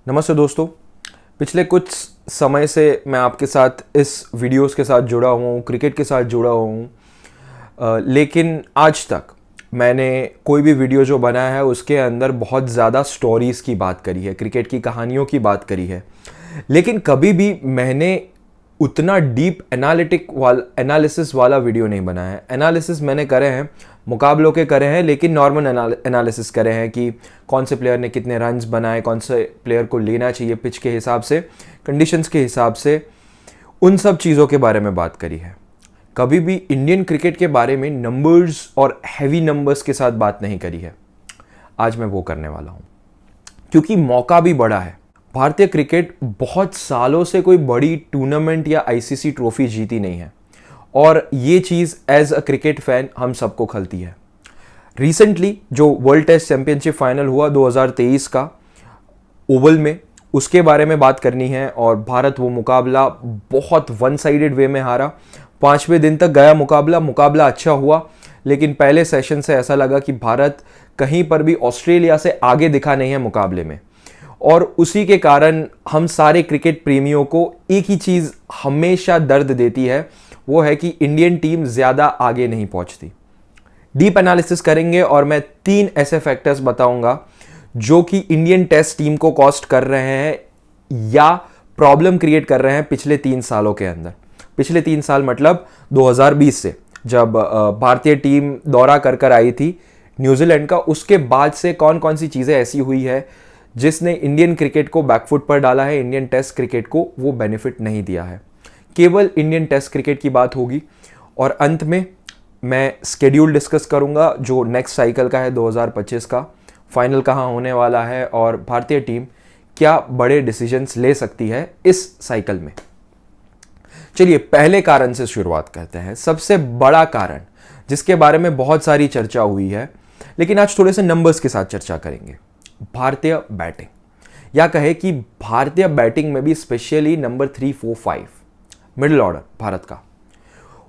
नमस्ते दोस्तों। पिछले कुछ समय से मैं आपके साथ इस वीडियोस के साथ जुड़ा हुआ हूँ, क्रिकेट के साथ जुड़ा हुआ हूँ। लेकिन आज तक मैंने कोई भी वीडियो जो बनाया है उसके अंदर बहुत ज़्यादा स्टोरीज़ की बात करी है, क्रिकेट की कहानियों की बात करी है। लेकिन कभी भी मैंने उतना डीप एनालिसिस वाला वीडियो नहीं बनाया है। एनालिसिस मैंने करे हैं, मुकाबलों के करे हैं, लेकिन नॉर्मल एनालिसिस करे हैं कि कौन से प्लेयर ने कितने रन्स बनाए, कौन से प्लेयर को लेना चाहिए पिच के हिसाब से, कंडीशंस के हिसाब से, उन सब चीज़ों के बारे में बात करी है। कभी भी इंडियन क्रिकेट के बारे में नंबर्स और हैवी नंबर्स के साथ बात नहीं करी है। आज मैं वो करने वाला हूँ क्योंकि मौका भी बड़ा है। भारतीय क्रिकेट बहुत सालों से कोई बड़ी टूर्नामेंट या आईसीसी ट्रॉफी जीती नहीं है और ये चीज़ एज अ क्रिकेट फैन हम सबको खलती है। रिसेंटली जो वर्ल्ड टेस्ट चैंपियनशिप फाइनल हुआ 2023 का ओवल में, उसके बारे में बात करनी है। और भारत वो मुकाबला बहुत वन साइडेड वे में हारा। 5वें दिन तक गया मुकाबला अच्छा हुआ, लेकिन पहले सेशन से ऐसा लगा कि भारत कहीं पर भी ऑस्ट्रेलिया से आगे दिखा नहीं है मुकाबले में। और उसी के कारण हम सारे क्रिकेट प्रेमियों को एक ही चीज़ हमेशा दर्द देती है, वो है कि इंडियन टीम ज़्यादा आगे नहीं पहुंचती। डीप एनालिसिस करेंगे और मैं 3 ऐसे फैक्टर्स बताऊंगा जो कि इंडियन टेस्ट टीम को कॉस्ट कर रहे हैं या प्रॉब्लम क्रिएट कर रहे हैं पिछले 3 सालों के अंदर। पिछले 3 साल मतलब 2020 से, जब भारतीय टीम दौरा कर आई थी न्यूजीलैंड का, उसके बाद से कौन कौन सी चीज़ें ऐसी हुई है जिसने इंडियन क्रिकेट को बैकफुट पर डाला है, इंडियन टेस्ट क्रिकेट को वो बेनिफिट नहीं दिया है। केवल इंडियन टेस्ट क्रिकेट की बात होगी और अंत में मैं स्केड्यूल डिस्कस करूंगा जो नेक्स्ट साइकिल का है 2025 का, फाइनल कहां होने वाला है और भारतीय टीम क्या बड़े डिसीजंस ले सकती है इस साइकिल में। चलिए पहले कारण से शुरुआत करते हैं। सबसे बड़ा कारण जिसके बारे में बहुत सारी चर्चा हुई है, लेकिन आज थोड़े से नंबर्स के साथ चर्चा करेंगे। भारतीय बैटिंग, या कहे कि भारतीय बैटिंग में भी specially number 3, 4, 5 middle order Bharat का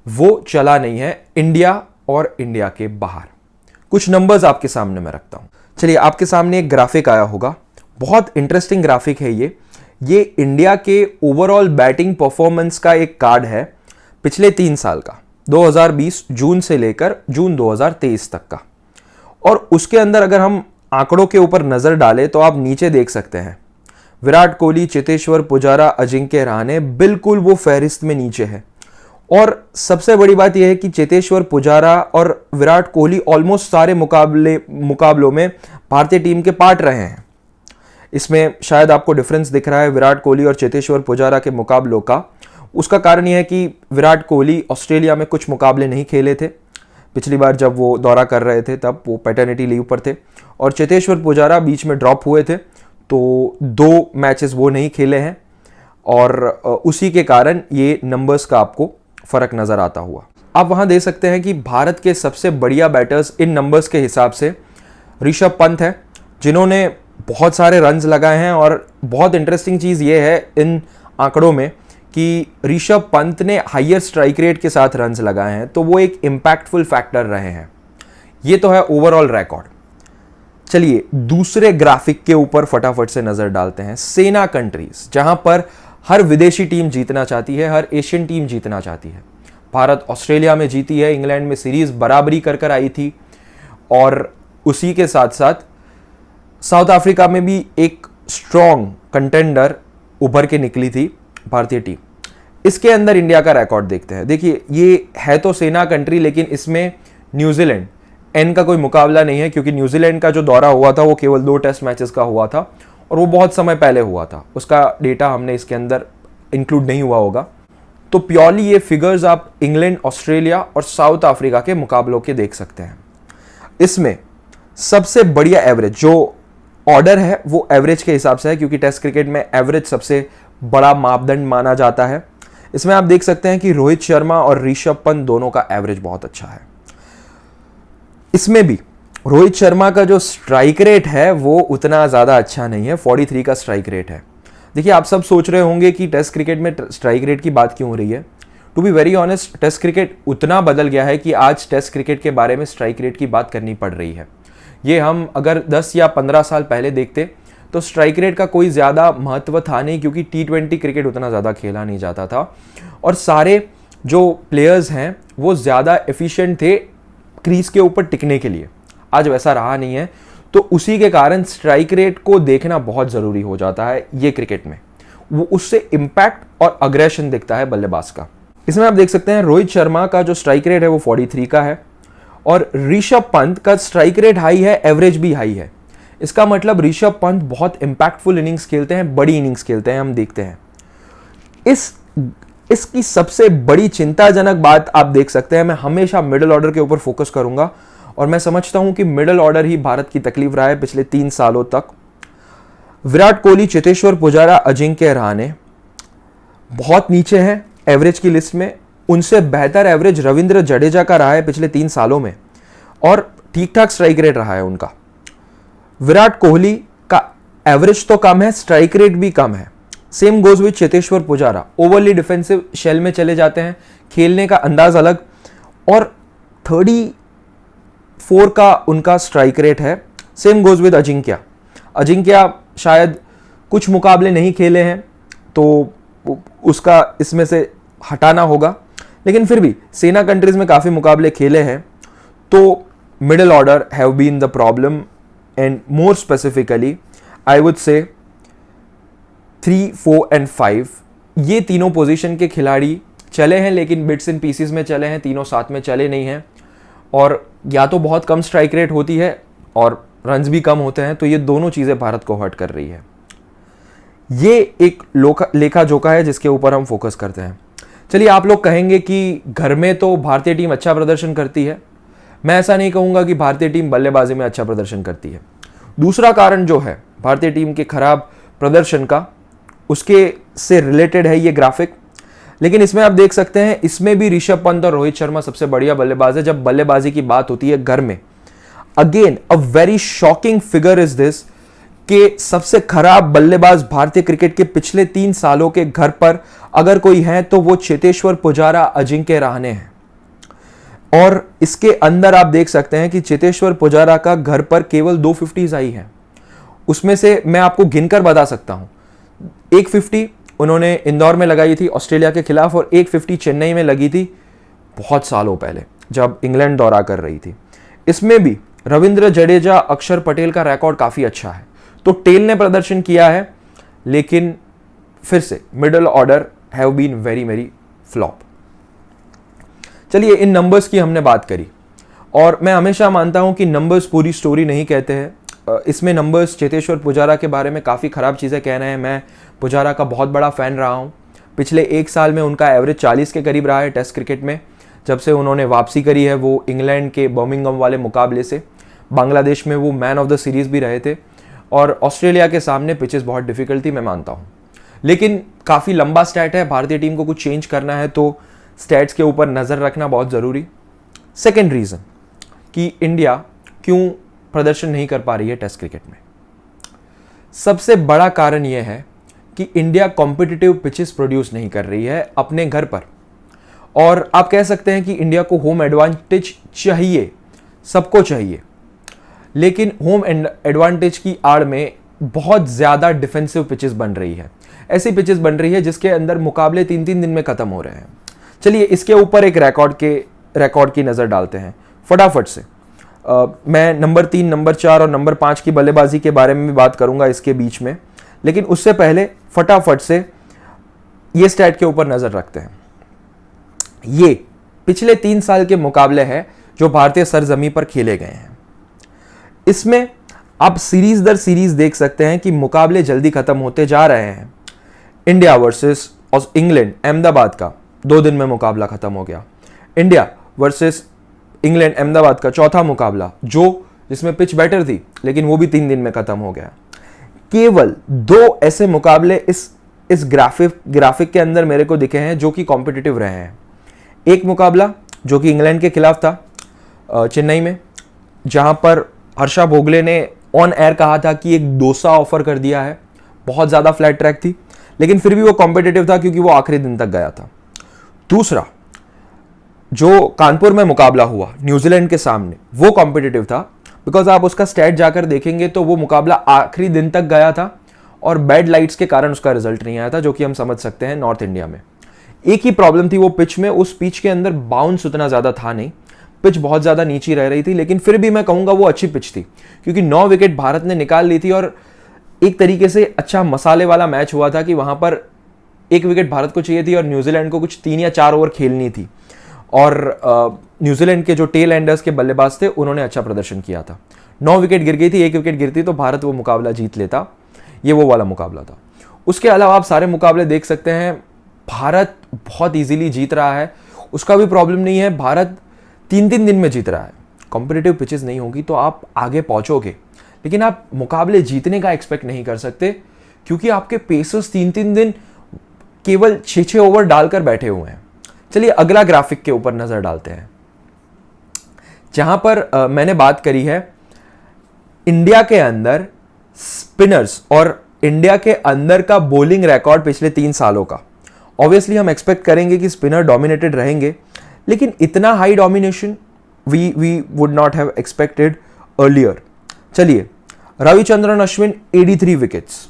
वो चला नहीं है इंडिया और इंडिया के बाहर। कुछ नंबर्स आपके सामने मैं रखता हूं। चलिए आपके सामने एक ग्राफिक आया होगा, बहुत इंटरेस्टिंग ग्राफिक है ये इंडिया के ओवरऑल बैटिंग परफॉर्मेंस का एक कार्ड है पिछले 3 साल का, 2020 जून से लेकर जून 2023 तक का। और उसके अंदर अगर हम आंकड़ों के ऊपर नजर डालें तो आप नीचे देख सकते हैं विराट कोहली, चेतेश्वर पुजारा, अजिंक्य रहाणे बिल्कुल वो फहरिस्त में नीचे है। और सबसे बड़ी बात यह है कि चेतेश्वर पुजारा और विराट कोहली ऑलमोस्ट सारे मुकाबलों में भारतीय टीम के पार्ट रहे हैं। इसमें शायद आपको डिफरेंस दिख रहा है विराट कोहली और चेतेश्वर पुजारा के मुकाबलों का। उसका कारण यह है कि विराट कोहली ऑस्ट्रेलिया में कुछ मुकाबले नहीं खेले थे, पिछली बार जब वो दौरा कर रहे थे तब वो पैटर्निटी लीव पर थे, और चेतेश्वर पुजारा बीच में ड्रॉप हुए थे तो 2 मैचेस वो नहीं खेले हैं और उसी के कारण ये नंबर्स का आपको फर्क नजर आता हुआ। आप वहां देख सकते हैं कि भारत के सबसे बढ़िया बैटर्स इन नंबर्स के हिसाब से ऋषभ पंत है, जिन्होंने बहुत सारे रन्स लगाए हैं। और बहुत इंटरेस्टिंग चीज़ ये है इन आंकड़ों में कि ऋषभ पंत ने हाईयर स्ट्राइक रेट के साथ रन्स लगाए हैं, तो वो एक इम्पैक्टफुल फैक्टर रहे हैं। ये तो है ओवरऑल रिकॉर्ड। चलिए दूसरे ग्राफिक के ऊपर फटाफट से नजर डालते हैं। सेना कंट्रीज, जहां पर हर विदेशी टीम जीतना चाहती है, हर एशियन टीम जीतना चाहती है। भारत ऑस्ट्रेलिया में जीती है, इंग्लैंड में सीरीज बराबरी कर आई थी, और उसी के साथ साथ साउथ अफ्रीका में भी एक स्ट्रॉन्ग कंटेंडर उभर के निकली थी भारतीय टीम। इसके अंदर इंडिया का रिकॉर्ड देखते हैं। देखिए ये है तो सेना कंट्री, लेकिन इसमें न्यूजीलैंड एन का कोई मुकाबला नहीं है, क्योंकि न्यूजीलैंड का जो दौरा हुआ था वो केवल 2 टेस्ट मैचेस का हुआ था और वो बहुत समय पहले हुआ था। उसका डेटा हमने इसके अंदर इंक्लूड नहीं हुआ होगा। तो प्योरली ये फिगर्स आप इंग्लैंड, ऑस्ट्रेलिया और साउथ अफ्रीका के मुकाबलों के देख सकते हैं। इसमें सबसे बढ़िया एवरेज जो ऑर्डर है वो एवरेज के हिसाब से है, क्योंकि टेस्ट क्रिकेट में एवरेज सबसे बड़ा मापदंड माना जाता है। इसमें आप देख सकते हैं कि रोहित शर्मा और ऋषभ पंत दोनों का एवरेज बहुत अच्छा है। इसमें भी रोहित शर्मा का जो स्ट्राइक रेट है वो उतना ज़्यादा अच्छा नहीं है, 43 का स्ट्राइक रेट है। देखिए आप सब सोच रहे होंगे कि टेस्ट क्रिकेट में स्ट्राइक रेट की बात क्यों हो रही है। To be very honest, test cricket उतना बदल गया है कि आज टेस्ट क्रिकेट के बारे में स्ट्राइक रेट की बात करनी पड़ रही है। ये हम अगर 10 या 15 साल पहले देखते तो स्ट्राइक रेट का कोई ज़्यादा महत्व था नहीं, क्योंकि T20 क्रिकेट उतना ज़्यादा खेला नहीं जाता था और सारे जो प्लेयर्स हैं वो ज़्यादा एफिशिएंट थे क्रीज के ऊपर टिकने के लिए। आज वैसा रहा नहीं है, तो उसी के कारण स्ट्राइक रेट को देखना बहुत ज़रूरी हो जाता है ये क्रिकेट में। वो उससे इम्पैक्ट और अग्रेशन दिखता है बल्लेबाज का। इसमें आप देख सकते हैं रोहित शर्मा का जो स्ट्राइक रेट है वो 43 का है और ऋषभ पंत का स्ट्राइक रेट हाई है, एवरेज भी हाई है। इसका मतलब ऋषभ पंत बहुत इंपैक्टफुल इनिंग्स खेलते हैं, बड़ी इनिंग्स खेलते हैं, हम देखते हैं। इसकी सबसे बड़ी चिंताजनक बात आप देख सकते हैं, मैं हमेशा मिडिल ऑर्डर के ऊपर फोकस करूंगा और मैं समझता हूं कि मिडिल ऑर्डर ही भारत की तकलीफ रहा है पिछले 3 सालों तक। विराट कोहली, चेतेश्वर पुजारा, अजिंक्य रहाणे बहुत नीचे हैं एवरेज की लिस्ट में। उनसे बेहतर एवरेज रविंद्र जडेजा का रहा है पिछले 3 सालों में और ठीक ठाक स्ट्राइक रेट रहा है उनका। विराट कोहली का एवरेज तो कम है, स्ट्राइक रेट भी कम है। Same goes with Cheteshwar Pujara, overly defensive shell में चले जाते हैं, खेलने का अंदाज अलग, और 34 का उनका स्ट्राइक रेट है। सेम गोज विद अजिंक्य शायद कुछ मुकाबले नहीं खेले हैं तो उसका इसमें से हटाना होगा, लेकिन फिर भी सेना कंट्रीज में काफ़ी मुकाबले खेले हैं। तो middle order have been the problem and more specifically I would say 3, 4 and 5 ये तीनों पोजीशन के खिलाड़ी चले हैं, लेकिन बिट्स एंड पीसीस में चले हैं, तीनों साथ में चले नहीं हैं। और या तो बहुत कम स्ट्राइक रेट होती है और रन्स भी कम होते हैं, तो ये दोनों चीज़ें भारत को हर्ट कर रही है। ये एक लेखा जोखा है जिसके ऊपर हम फोकस करते हैं। चलिए, आप लोग कहेंगे कि घर में तो भारतीय टीम अच्छा प्रदर्शन करती है। मैं ऐसा नहीं कहूँगा कि भारतीय टीम बल्लेबाजी में अच्छा प्रदर्शन करती है। दूसरा कारण जो है भारतीय टीम के खराब प्रदर्शन का, उसके से रिलेटेड है ये ग्राफिक। लेकिन इसमें आप देख सकते हैं, इसमें भी ऋषभ पंत और रोहित शर्मा सबसे बढ़िया बल्लेबाज है जब बल्लेबाजी की बात होती है घर में। Again a very shocking figure is this कि सबसे खराब बल्लेबाज भारतीय क्रिकेट के पिछले 3 सालों के घर पर अगर कोई है तो वो चेतेश्वर पुजारा, अजिंक्य रहाणे हैं। और इसके अंदर आप देख सकते हैं कि चेतेश्वर पुजारा का घर पर केवल 2 50s आई है। उसमें से मैं आपको गिनकर बता सकता हूं, एक 50 उन्होंने इंदौर में लगाई थी ऑस्ट्रेलिया के खिलाफ, और एक 50 चेन्नई में लगी थी बहुत सालों पहले जब इंग्लैंड दौरा कर रही थी। इसमें भी रविंद्र जडेजा, अक्षर पटेल का रिकॉर्ड काफी अच्छा है। तो टेल ने प्रदर्शन किया है, लेकिन फिर से middle order have been very very flop. चलिए, इन नंबर्स की हमने बात करी और मैं हमेशा मानता हूं कि नंबर्स पूरी स्टोरी नहीं कहते हैं। इसमें नंबर्स चेतेश्वर पुजारा के बारे में काफ़ी ख़राब चीज़ें कह रहे हैं। मैं पुजारा का बहुत बड़ा फ़ैन रहा हूं। पिछले 1 साल में उनका एवरेज 40 के करीब रहा है टेस्ट क्रिकेट में। जब से उन्होंने वापसी करी है वो इंग्लैंड के बर्मिंघम वाले मुकाबले से, बांग्लादेश में वो मैन ऑफ द सीरीज़ भी रहे थे, और ऑस्ट्रेलिया के सामने पिचेस बहुत डिफिकल्ट थी, मैं मानता हूँ। लेकिन काफ़ी लंबा स्टैट है, भारतीय टीम को कुछ चेंज करना है तो स्टैट्स के ऊपर नज़र रखना बहुत ज़रूरी। सेकेंड रीज़न कि इंडिया क्यों प्रदर्शन नहीं कर पा रही है टेस्ट क्रिकेट में, सबसे बड़ा कारण यह है कि इंडिया कॉम्पिटिटिव पिचेस प्रोड्यूस नहीं कर रही है अपने घर पर। और आप कह सकते हैं कि इंडिया को होम एडवांटेज चाहिए, सबको चाहिए, लेकिन होम एडवांटेज की आड़ में बहुत ज़्यादा डिफेंसिव पिचेस बन रही है। ऐसी पिचेस बन रही है जिसके अंदर मुकाबले 3-3 दिन में ख़त्म हो रहे हैं। चलिए, इसके ऊपर एक रिकॉर्ड की नज़र डालते हैं फटाफट से। मैं नंबर 3, नंबर 4 और नंबर 5 की बल्लेबाजी के बारे में भी बात करूंगा इसके बीच में, लेकिन उससे पहले फटाफट से ये स्टैट के ऊपर नज़र रखते हैं। ये पिछले 3 साल के मुकाबले हैं जो भारतीय सरजमी पर खेले गए हैं। इसमें आप सीरीज दर सीरीज देख सकते हैं कि मुकाबले जल्दी खत्म होते जा रहे हैं। इंडिया वर्सेस इंग्लैंड, अहमदाबाद का 2 दिन में मुकाबला खत्म हो गया। इंडिया वर्सेस इंग्लैंड, अहमदाबाद का चौथा मुकाबला, जिसमें पिच बेटर थी, लेकिन वो भी 3 दिन में खत्म हो गया। केवल 2 ऐसे मुकाबले इस ग्राफिक के अंदर मेरे को दिखे हैं जो कि कॉम्पिटिटिव रहे हैं। एक मुकाबला जो कि इंग्लैंड के खिलाफ था चेन्नई में, जहां पर हर्षा भोगले ने ऑन एयर कहा था कि एक डोसा ऑफर कर दिया है। बहुत ज़्यादा फ्लैट ट्रैक थी, लेकिन फिर भी वो कॉम्पिटिटिव था क्योंकि वो आखिरी दिन तक गया था। दूसरा जो कानपुर में मुकाबला हुआ न्यूजीलैंड के सामने, वो कॉम्पिटिटिव था, बिकॉज आप उसका स्टैट जाकर देखेंगे तो वो मुकाबला आखिरी दिन तक गया था और बैड लाइट्स के कारण उसका रिजल्ट नहीं आया था, जो कि हम समझ सकते हैं नॉर्थ इंडिया में। एक ही प्रॉब्लम थी वो पिच में, उस पिच के अंदर बाउंस उतना ज़्यादा था नहीं, पिच बहुत ज़्यादा नीची रह रही थी, लेकिन फिर भी मैं कहूँगा वो अच्छी पिच थी क्योंकि 9 विकेट भारत ने निकाल ली थी और एक तरीके से अच्छा मसाले वाला मैच हुआ था कि वहाँ पर 1 विकेट भारत को चाहिए थी और न्यूजीलैंड को कुछ 3 या 4 ओवर खेलनी थी और न्यूजीलैंड के जो टेल एंडर्स के बल्लेबाज थे उन्होंने अच्छा प्रदर्शन किया था। 9 विकेट गिर गई थी, 1 विकेट गिरती तो भारत वो मुकाबला जीत लेता, ये वो वाला मुकाबला था। उसके अलावा आप सारे मुकाबले देख सकते हैं, भारत बहुत इजीली जीत रहा है, उसका भी प्रॉब्लम नहीं है। भारत 3-3 दिन में जीत रहा है। कॉम्पिटिटिव पिचेस नहीं होगी तो आप आगे पहुंचोगे, लेकिन आप मुकाबले जीतने का एक्सपेक्ट नहीं कर सकते क्योंकि आपके पेसर्स 3-3 दिन केवल 6-6 ओवर डालकर बैठे हुए हैं। चलिए अगला ग्राफिक के ऊपर नजर डालते हैं, जहां पर मैंने बात करी है इंडिया के अंदर स्पिनर्स और इंडिया के अंदर का बॉलिंग रिकॉर्ड पिछले 3 सालों का। ऑब्वियसली हम एक्सपेक्ट करेंगे कि स्पिनर डोमिनेटेड रहेंगे, लेकिन इतना high domination we would not have expected earlier. चलिए, Ravichandran Ashwin 83 wickets,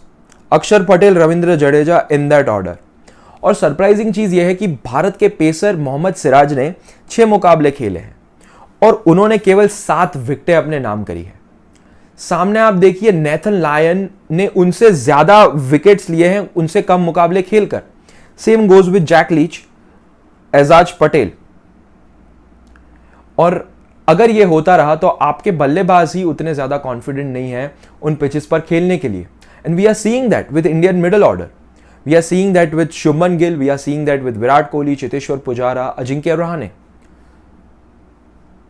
Axar Patel, Ravindra Jadeja in that order. और सरप्राइजिंग चीज यह है कि भारत के पेसर मोहम्मद सिराज ने 6 मुकाबले खेले हैं और उन्होंने केवल 7 विकेटें अपने नाम करी है। सामने आप देखिए नेथन लायन ने उनसे ज्यादा विकेट्स लिए हैं उनसे कम मुकाबले खेलकर। Same goes with Jack Leach, Ajaz Patel. और अगर यह होता रहा तो आपके बल्लेबाज ही उतने ज्यादा कॉन्फिडेंट नहीं है उन पिचेस पर खेलने के लिए। And we are seeing that with Indian middle order, we are seeing that with Shubman Gill, we are seeing that with Virat Kohli, Cheteshwar Pujara, Ajinkya Rahane.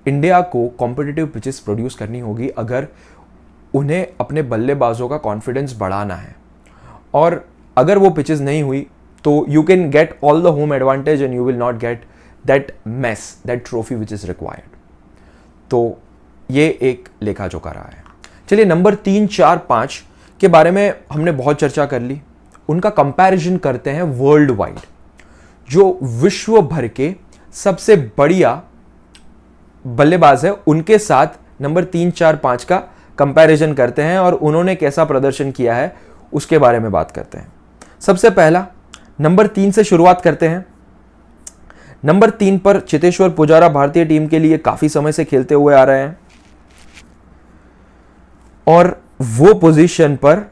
India को कॉम्पिटिटिव पिचेस प्रोड्यूस करनी होगी अगर उन्हें अपने बल्लेबाजों का कॉन्फिडेंस बढ़ाना है, और अगर वो पिचेस नहीं हुई तो you can get all the home advantage and you will not get that mace, that trophy which is required. तो ये एक लेखा जोखा रहा है। चलिए नंबर 3, 4, 5 के बारे में हमने बहुत चर्चा कर ली, उनका कंपैरिजन करते हैं वर्ल्ड वाइड। जो विश्व भर के सबसे बढ़िया बल्लेबाज है उनके साथ नंबर 3, 4, 5 का कंपैरिजन करते हैं और उन्होंने कैसा प्रदर्शन किया है उसके बारे में बात करते हैं। सबसे पहला नंबर 3 से शुरुआत करते हैं। नंबर 3 पर चेतेश्वर पुजारा भारतीय टीम के लिए काफी समय से खेलते हुए आ रहे हैं और वो पोजीशन पर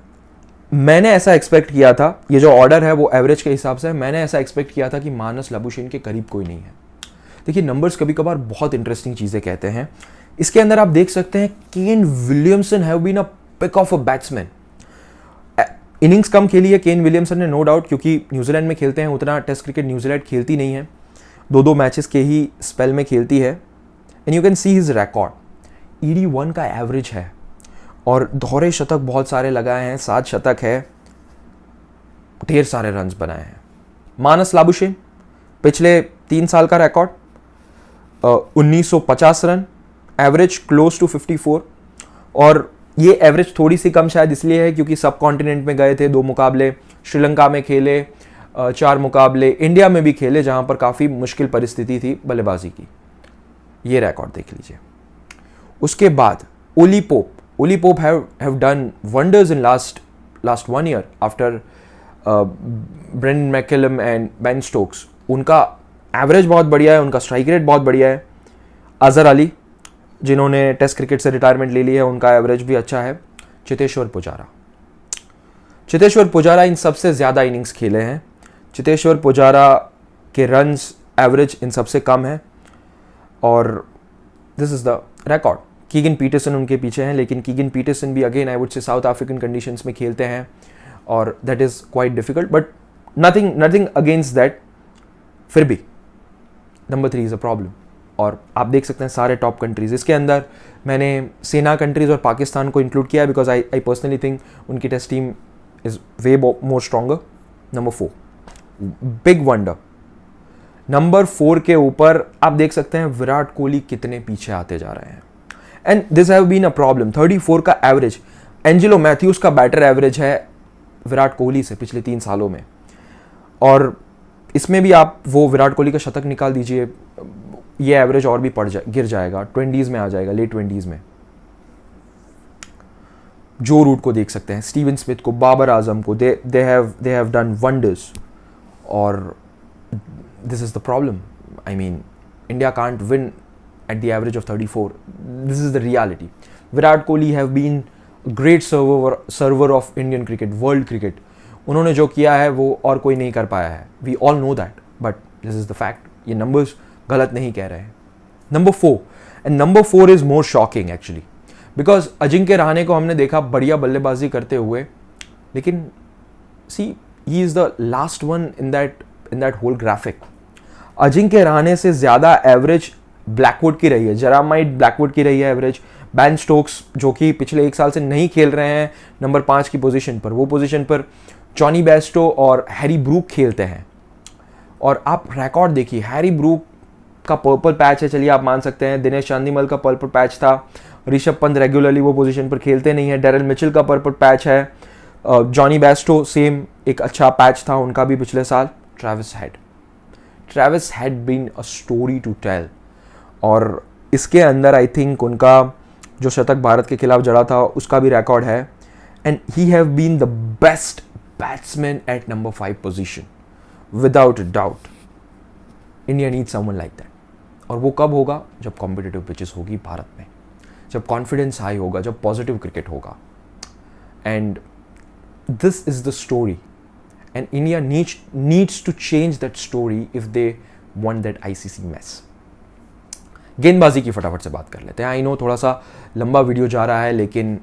मैंने ऐसा एक्सपेक्ट किया था, ये जो ऑर्डर है वो एवरेज के हिसाब से, मैंने ऐसा एक्सपेक्ट किया था कि मानस लाबुशेन के करीब कोई नहीं है। देखिए नंबर्स कभी कभार बहुत इंटरेस्टिंग चीजें कहते हैं। इसके अंदर आप देख सकते हैं Kane Williamson have been a pick of a batsman. Innings कम खेली है केन विलियमसन ने, नो डाउट, क्योंकि न्यूजीलैंड में खेलते हैं, उतना टेस्ट क्रिकेट न्यूजीलैंड खेलती नहीं है, 2-2 मैचेस के ही स्पेल में खेलती है। And you can see his record, ED1 का एवरेज है और दोहरे शतक बहुत सारे लगाए हैं, 7 शतक है, ढेर सारे रन्स बनाए हैं। मानस लाबुशेन पिछले 3 साल का record 1950 run, average close to 54, और ये एवरेज थोड़ी सी कम शायद इसलिए है क्योंकि सब कॉन्टिनेंट में गए थे, 2 मुकाबले श्रीलंका में खेले, 4 मुकाबले इंडिया में भी खेले जहां पर काफ़ी मुश्किल परिस्थिति थी बल्लेबाजी की। ये रिकॉर्ड देख लीजिए। उसके बाद Ollie Pope have done wonders in last 1 year after Brendon McCullum and Ben Stokes. उनका एवरेज बहुत बढ़िया है, उनका स्ट्राइक रेट बहुत बढ़िया है। अजहर अली जिन्होंने टेस्ट क्रिकेट से रिटायरमेंट ले ली है, उनका एवरेज भी अच्छा है। चेतेश्वर पुजारा इन सबसे ज़्यादा इनिंग्स खेले हैं। चेतेश्वर पुजारा के रन्स एवरेज इन सबसे कम है और this is the record. Keegan Petersen उनके पीछे हैं, लेकिन कीगन पीटरसन भी अगेन आई वुड से साउथ अफ्रीकन कंडीशंस में खेलते हैं और that is quite difficult, but nothing against that. फिर भी नंबर 3 इज़ अ प्रॉब्लम। और आप देख सकते हैं सारे टॉप कंट्रीज़, इसके अंदर मैंने सेना कंट्रीज़ और पाकिस्तान को इंक्लूड किया है बिकॉज आई पर्सनली थिंक उनकी test team is way more stronger. Number 4 big wonder. Number 4 के ऊपर आप देख सकते हैं विराट कोहली कितने पीछे आते जा रहे हैं, and this have been a problem. 34 का एवरेज, एंजेलो मैथ्यूज का बैटर एवरेज है विराट कोहली से पिछले 3 सालों में, और इसमें भी आप वो विराट कोहली का शतक निकाल दीजिए, ये एवरेज और भी गिर जाएगा, 20s में आ जाएगा, लेट 20s में। जो रूट को देख सकते हैं, स्टीवन स्मिथ को, बाबर आजम को, दे हैव डन वंडर्स. और this is the problem. I mean, India can't win at the average of 34. This is the reality. Virat Kohli have been a great server of Indian cricket, world cricket. उन्होंने जो किया है वो और कोई नहीं कर पाया है. We all know that, but this is the fact. ये numbers गलत नहीं कह रहे हैं. Number 4, and number 4 is more shocking actually, because Ajinkya Rahane को हमने देखा बढ़िया बल्लेबाजी करते हुए, लेकिन see, he is the last one in that whole graphic. Ajinkya Rahane से ज़्यादा एवरेज ब्लैकवुड की रही है, जेरामाइट ब्लैकवुड की रही है एवरेज. बैन स्टोक्स जो कि पिछले 1 साल से नहीं खेल रहे हैं नंबर 5 की पोजीशन पर, वो पोजीशन पर जॉनी बेस्टो और हैरी ब्रूक खेलते हैं. और आप रिकॉर्ड देखिए, हैरी ब्रूक का पर्पल पैच है, चलिए आप मान सकते हैं. दिनेश चांदीमल का पर्पल पैच था. ऋषभ पंत रेगुलरली वो पोजीशन पर खेलते नहीं है. डेरिल मिचेल का पर्पल पैच है. जॉनी बेस्टो सेम एक अच्छा पैच था उनका भी पिछले साल. Travis Head been a story to tell. और इसके अंदर आई थिंक उनका जो शतक भारत के खिलाफ जड़ा था उसका भी रिकॉर्ड है. And he have been the best batsman at number 5 position without doubt. India need someone like that. और वो कब होगा? जब कॉम्पिटिटिव पिचेस होगी भारत में, जब कॉन्फिडेंस हाई होगा, जब पॉजिटिव क्रिकेट होगा. And this is the story, and India needs to change that story if they want that ICC match. गेंदबाजी की फटाफट से बात कर लेते हैं. आई नो थोड़ा सा लंबा वीडियो जा रहा है, लेकिन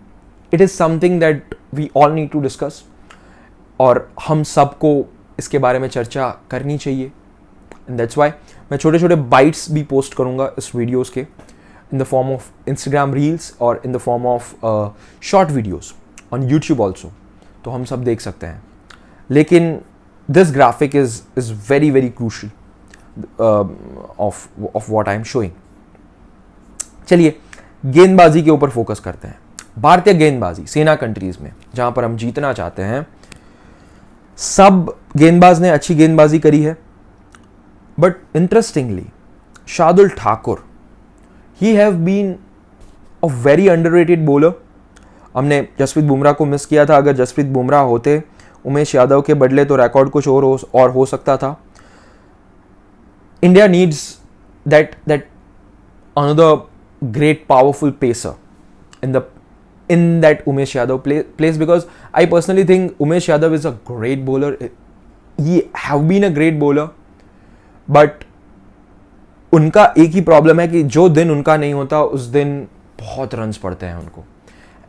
it is something that we all need to discuss, और हम सबको इसके बारे में चर्चा करनी चाहिए. एंड दैट्स वाई मैं छोटे छोटे बाइट्स भी पोस्ट करूँगा इस वीडियोज़ के, in the form of Instagram reels और in the form of short videos on YouTube also, तो हम सब देख सकते हैं. लेकिन this graphic is very very crucial of what I am showing. चलिए गेंदबाजी के ऊपर फोकस करते हैं. भारतीय गेंदबाजी सेना कंट्रीज में जहां पर हम जीतना चाहते हैं, सब गेंदबाज ने अच्छी गेंदबाजी करी है. But interestingly Shardul Thakur, he have been a very underrated bowler. हमने जसप्रीत बुमराह को मिस किया था. अगर जसप्रीत बुमराह होते उमेश यादव के बदले तो रिकॉर्ड कुछ और हो सकता था. India needs that another great powerful pacer in that Umesh Yadav place, because I personally think Umesh Yadav is a great bowler. He have been a great bowler, but उनका एक ही प्रॉब्लम है कि जो दिन उनका नहीं होता उस दिन बहुत रन्स पड़ते हैं उनको.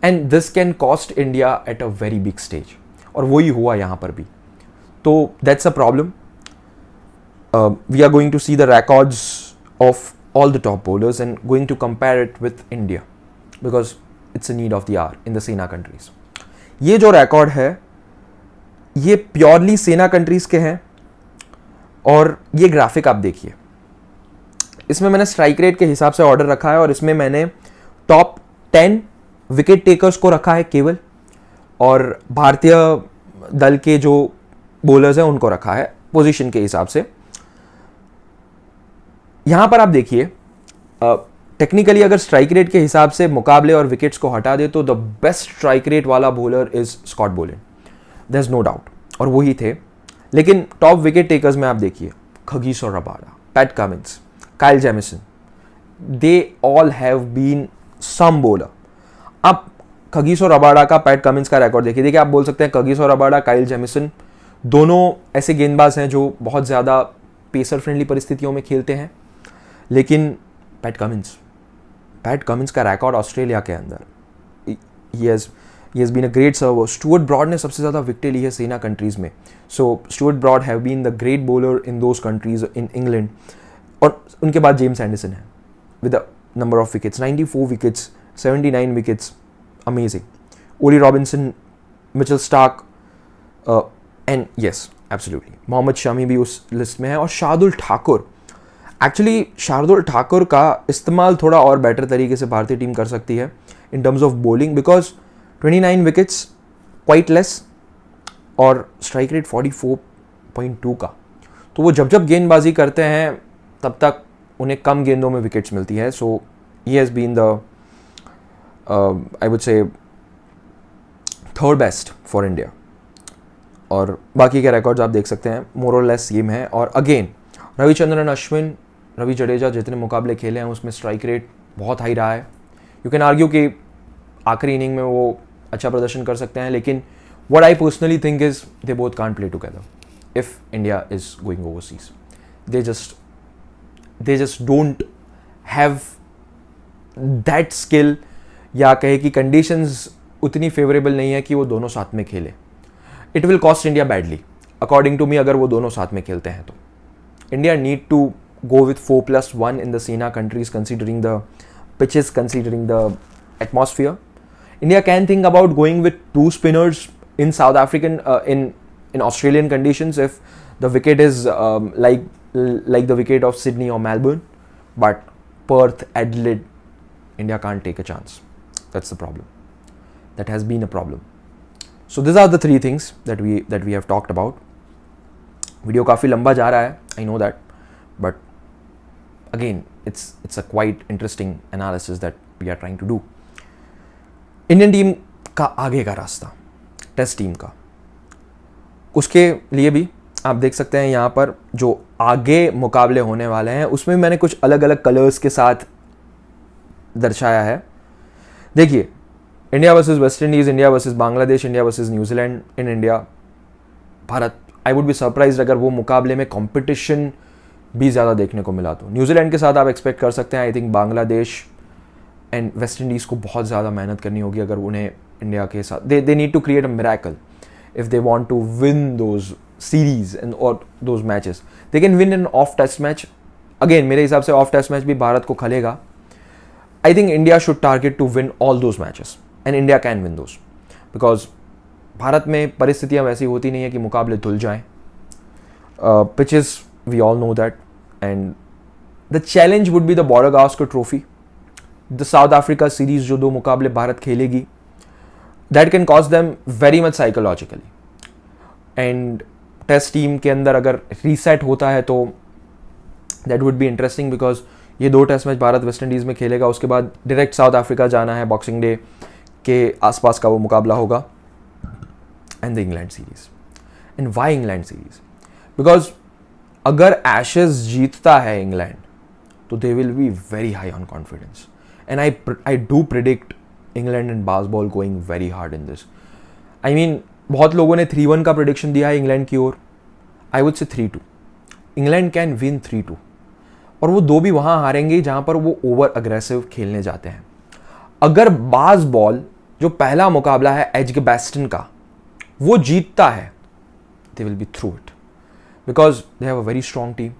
And this can cost India at a very big stage, और वही हुआ यहाँ पर भी. तो that's a problem. We are going to see the records of all the top bowlers and going to compare it with India, because it's a need of the hour in the सेना countries. ये जो record है ये purely SENA countries के हैं. और ये graphic आप देखिए, इसमें मैंने स्ट्राइक रेट के हिसाब से ऑर्डर रखा है, और इसमें मैंने टॉप 10 विकेट टेकर्स को रखा है केवल, और भारतीय दल के जो बॉलर्स हैं उनको रखा है पोजीशन के हिसाब से. यहां पर आप देखिए, टेक्निकली अगर स्ट्राइक रेट के हिसाब से मुकाबले और विकेट्स को हटा दे तो द बेस्ट स्ट्राइक रेट वाला bowler is Scott Boland, there is no doubt, और वही थे. लेकिन टॉप विकेट टेकर्स में आप देखिए, Kagiso Rabada, Pat Cummins, Kyle Jamieson, they all have been some bowler. आप खगीसो रबाडा का, पैट कमिंस का रिकॉर्ड देखिए. आप बोल सकते हैं खगीसो रबाडा, काइल जेमिसन दोनों ऐसे गेंदबाज हैं जो बहुत ज़्यादा पेसर फ्रेंडली परिस्थितियों में खेलते हैं. लेकिन पैट कमिंस का रिकॉर्ड ऑस्ट्रेलिया के अंदर, ही has been a great server. Stuart Broad ने सबसे ज़्यादा विकेटें ली है सेना कंट्रीज़ में. So Stuart Broad have been the great bowler in those countries in England. और उनके बाद जेम्स एंडरसन है with a number of wickets, 94 wickets, 79 wickets, amazing. Ollie Robinson, Mitchell Starc, and yes absolutely Mohammed Shami भी उस list में है. और Shardul Thakur, actually Shardul Thakur का इस्तेमाल थोड़ा और बेटर तरीके से भारतीय टीम कर सकती है in terms of bowling, because 29 wickets quite less, और स्ट्राइक रेट 44.2 का. तो वो जब गेंदबाजी करते हैं तब तक उन्हें कम गेंदों में विकेट्स मिलती है. So he has been the I would say third best for India, और बाकी के रिकॉर्ड्स आप देख सकते हैं, मोर और लेस सेम है। और अगेन रविचंद्रन अश्विन, रवि जडेजा जितने मुकाबले खेले हैं उसमें स्ट्राइक रेट बहुत हाई रहा है। यू कैन आर्ग्यू कि आखिरी इनिंग में वो अच्छा प्रदर्शन कर सकते हैं, लेकिन what I personally think is they both can't play together if India is going overseas. They just don't have that skill, या कहे कि कंडीशंस उतनी फेवरेबल नहीं है कि वो दोनों साथ में खेले। It will cost India badly according to me अगर वो दोनों साथ में खेलते हैं तो। India need to go with 4+1 in the SENA countries, considering the pitches, considering the atmosphere. India can think about going with 2 spinners in South African in Australian conditions if the wicket is like the wicket of Sydney or Melbourne, but Perth, Adelaide, India can't take a chance. That's the problem. That has been a problem. So these are the 3 things that we have talked about. Video काफ़ी लंबा जा रहा है, I know that, but again it's a quite interesting analysis that we are trying to do. Indian team का आगे का रास्ता, test team का, उसके लिए भी आप देख सकते हैं यहाँ पर जो आगे मुकाबले होने वाले हैं उसमें मैंने कुछ अलग अलग कलर्स के साथ दर्शाया है। देखिए, India versus West Indies, India versus Bangladesh, India versus New Zealand, in India Bharat. I would be surprised अगर वो मुकाबले में कंपटीशन भी ज़्यादा देखने को मिला तो। न्यूजीलैंड के साथ आप एक्सपेक्ट कर सकते हैं, I think Bangladesh and West Indies को बहुत ज़्यादा मेहनत करनी होगी अगर उन्हें इंडिया के साथ, they need to create a miracle if they want to win those series and और those matches. They can win an off test match, again मेरे हिसाब से ऑफ टेस्ट मैच भी भारत को खलेगा। I think India should target to win all those matches and India can win those, because Bharat में परिस्थितियाँ वैसी होती नहीं है कि मुकाबले धुल जाएँ। Pitches we all know that, and the challenge would be the Border Gavaskar Trophy, the South Africa series जो 2 मुकाबले भारत खेलेगी, that can cost them very much psychologically, and test team के अंदर अगर रीसेट होता है तो that would be interesting because ये 2 test match Bharat West Indies में खेलेगा, उसके बाद डायरेक्ट साउथ अफ्रीका जाना है, बॉक्सिंग डे के आसपास का वो मुकाबला होगा, and the England series. And why England series? Because अगर एशेज जीतता है इंग्लैंड तो they will be very high on confidence, and I do predict England and basketball going very hard in this. I mean बहुत लोगों ने 3-1 का prediction दिया है इंग्लैंड की ओर, आई वुड से 3-2। इंग्लैंड कैन विन 3-2, और वो 2 भी वहाँ हारेंगे जहाँ पर वो ओवर अग्रेसिव खेलने जाते हैं। अगर बास्केटबॉल जो पहला मुकाबला है एजबैस्टन का वो जीतता है, दे will B through it, because they have a very strong team,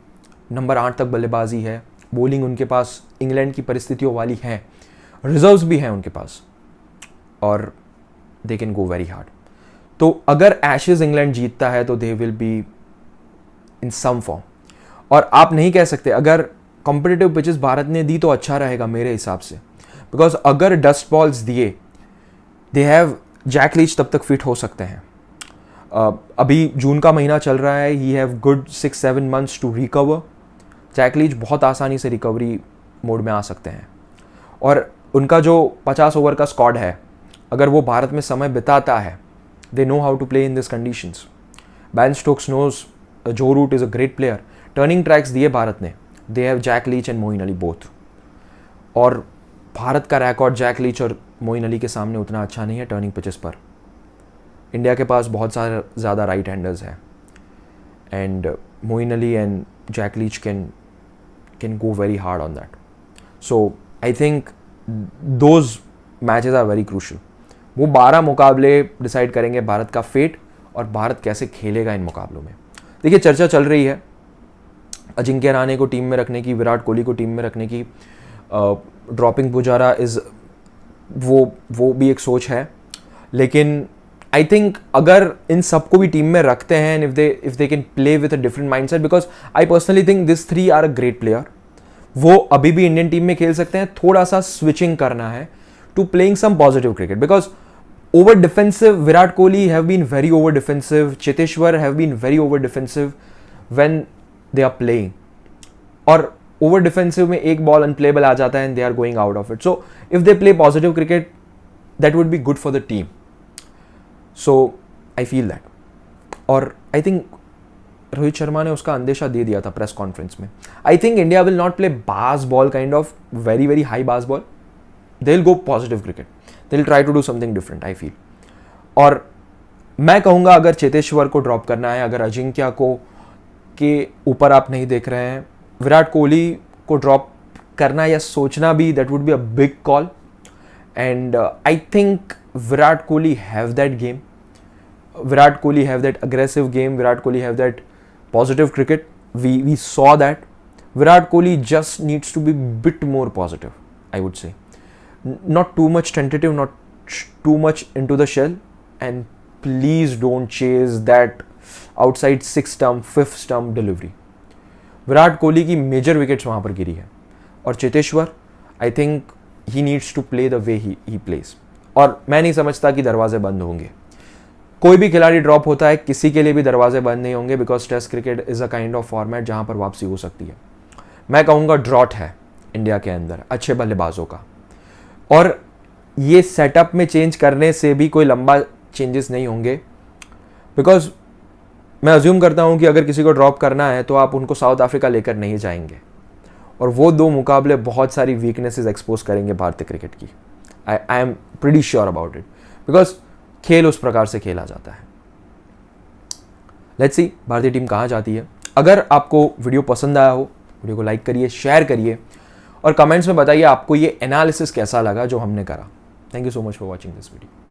number 8 तक बल्लेबाजी है, बॉलिंग उनके पास इंग्लैंड की परिस्थितियों वाली है, रिजर्व्स भी हैं उनके पास, और they can go very hard. तो अगर एशेज इंग्लैंड जीतता है तो they will be in some form, और आप नहीं कह सकते अगर कॉम्पिटिटिव पिचेस भारत ने दी तो अच्छा रहेगा मेरे हिसाब से, बिकॉज अगर डस्ट बॉल्स दिए, दे हैव जैक लीच तब तक फिट हो सकते हैं। अभी जून का महीना चल रहा है, he have good 6-7 months to recover. Jack Leach बहुत आसानी से रिकवरी मोड में आ सकते हैं, और उनका जो 50 ओवर का स्क्वाड है, अगर वो भारत में समय बिताता है, they know how to play in this conditions. Ben Stokes knows Joe Root is a great player. Turning tracks दिए भारत ने, they have Jack Leach and Moin Ali both, और भारत का रिकॉर्ड जैक लीच और मोइन अली के सामने उतना अच्छा नहीं है टर्निंग पिचेस पर। इंडिया के पास बहुत सारे ज़्यादा राइट हैंडर्स हैं, and Moin Ali and Jack Leach can go very hard on that. So I think those matches are very crucial. वो 12 मुकाबले डिसाइड करेंगे भारत का फेट और भारत कैसे खेलेगा इन मुकाबलों में। देखिए, चर्चा चल रही है अजिंक्य रहाणे को टीम में रखने की, विराट कोहली को टीम में रखने की, ड्रॉपिंग पुजारा इज़ वो भी एक सोच है, लेकिन आई थिंक अगर इन सबको भी टीम में रखते हैं, if they can play with a different mindset, because I personally think this 3 are a great player. वो अभी भी इंडियन टीम में खेल सकते हैं, थोड़ा सा स्विचिंग करना है to playing some positive cricket, because over defensive, Virat Kohli have been very over defensive, Cheteshwar have been very over defensive when they are playing, और over defensive में एक ball unplayable आ जाता है and they are going out of it. So if they play positive cricket, that would be good for the team. So I feel that. और I think Rohit Sharma ने उसका अंदेशा दे दिया था प्रेस कॉन्फ्रेंस में. I think India will not play Bazball kind of very very high Bazball. They will go positive cricket. They will try to do something different I feel. और मैं कहूँगा अगर चेतेश्वर को drop करना है, अगर अजिंक्य को के ऊपर आप नहीं देख रहे हैं, विराट कोहली को ड्रॉप करना या सोचना भी, that would be a big call. And I think Virat Kohli have that game. Virat Kohli have that aggressive game. Virat Kohli have that positive cricket. We saw that. Virat Kohli just needs to be bit more positive, I would say. Not too much tentative, not too much into the shell. And please don't chase that outside 6 stump, 5th stump delivery. Virat Kohli की major wickets वहाँ पर गिरी है. और Cheteshwar, I think he needs to play the way he plays. और मैं नहीं समझता कि दरवाजे बंद होंगे. कोई भी खिलाड़ी ड्रॉप होता है, किसी के लिए भी दरवाजे बंद नहीं होंगे, because test cricket is a kind of format जहाँ पर वापसी हो सकती है. मैं कहूँगा ड्रॉट है इंडिया के अंदर अच्छे बल्लेबाजों का. और ये सेटअप में चेंज करने से भी कोई लंबा चेंजेस नहीं होंगे, बिकॉज मैं अज्यूम करता हूँ कि अगर किसी को ड्रॉप करना है तो आप उनको साउथ अफ्रीका लेकर नहीं जाएंगे. और वो 2 मुकाबले बहुत सारी वीकनेसेस एक्सपोज करेंगे भारतीय क्रिकेट की. I am pretty sure about it, because खेल उस प्रकार से खेला जाता है. लेट्स सी भारतीय टीम कहाँ जाती है. अगर आपको वीडियो पसंद आया हो, वीडियो को लाइक करिए, शेयर करिए और कमेंट्स में बताइए आपको ये एनालिसिस कैसा लगा जो हमने करा. Thank you so much for watching this video.